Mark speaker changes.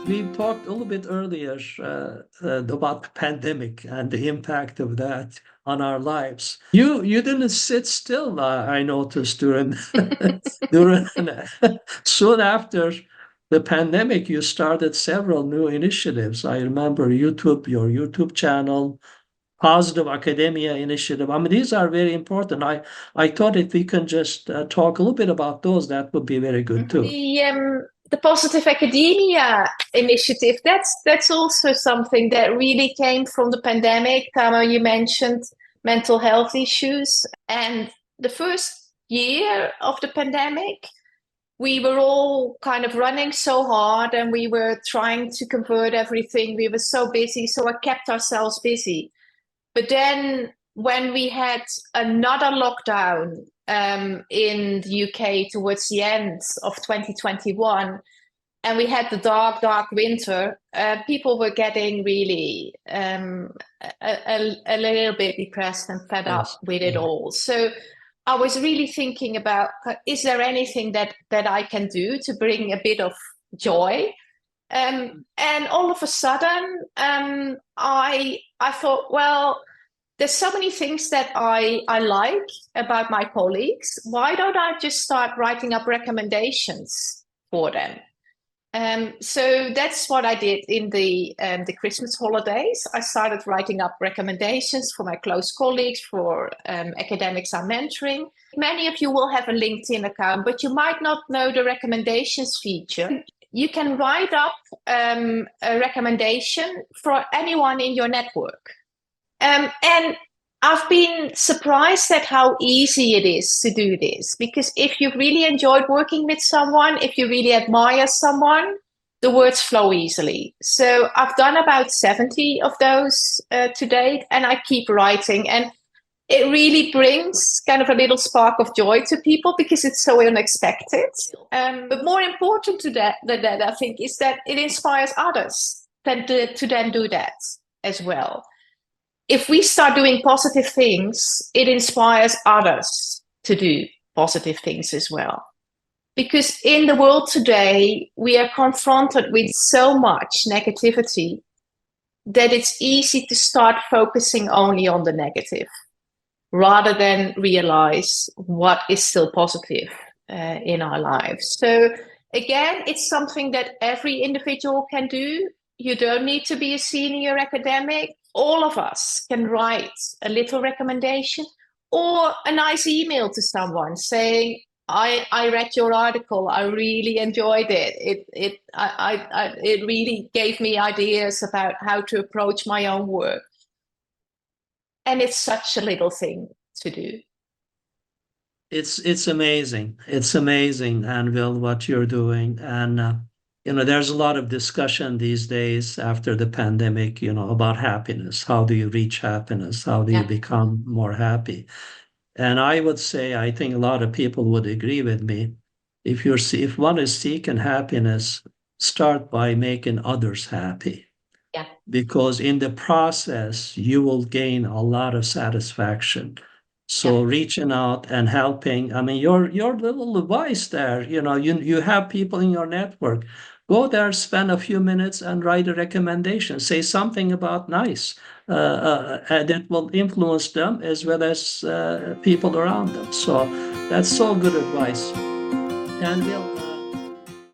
Speaker 1: We talked a little bit earlier about the pandemic and the impact of that on our lives. You didn't sit still, I noticed during during soon after the pandemic, you started several new initiatives. I remember your YouTube channel, Positive Academia Initiative. I mean, these are very important. I thought if we can just talk a little bit about those, that would be very good too.
Speaker 2: The Positive Academia Initiative, that's also something that really came from the pandemic. Tamo, you mentioned mental health issues. And the first year of the pandemic, we were all kind of running so hard and we were trying to convert everything. We were so busy, so I kept ourselves busy. But then when we had another lockdown in the UK towards the end of 2021, and we had the dark winter, people were getting really a little bit depressed and fed up with it all. So I was really thinking about, is there anything that I can do to bring a bit of joy? And all of a sudden, I thought, well, there's so many things that I like about my colleagues. Why don't I just start writing up recommendations for them? So that's what I did in the Christmas holidays. I started writing up recommendations for my close colleagues, for academics I'm mentoring. Many of you will have a LinkedIn account, but you might not know the recommendations feature. You can write up a recommendation for anyone in your network. And I've been surprised at how easy it is to do this, because if you've really enjoyed working with someone, if you really admire someone, the words flow easily. So I've done about 70 of those to date, and I keep writing. And it really brings kind of a little spark of joy to people because it's so unexpected. But more important than that, I think, is that it inspires others to then do that as well. If we start doing positive things, it inspires others to do positive things as well. Because in the world today, we are confronted with so much negativity that it's easy to start focusing only on the negative, rather than realize what is still positive in our lives. So again, it's something that every individual can do. You don't need to be a senior academic. All of us can write a little recommendation or a nice email to someone saying, I read your article, I really enjoyed it. It really gave me ideas about how to approach my own work. And it's such a little thing to do.
Speaker 1: It's amazing. It's amazing, Anvil, what you're doing. And there's a lot of discussion these days after the pandemic, about happiness. How do you reach happiness? How do you become more happy? And I would say, I think a lot of people would agree with me. If one is seeking happiness, start by making others happy.
Speaker 2: Yeah.
Speaker 1: Because in the process, you will gain a lot of satisfaction. So reaching out and helping, I mean, your little advice there, you have people in your network. Go there, spend a few minutes and write a recommendation. Say something about nice that will influence them as well as people around them. So that's so good advice. And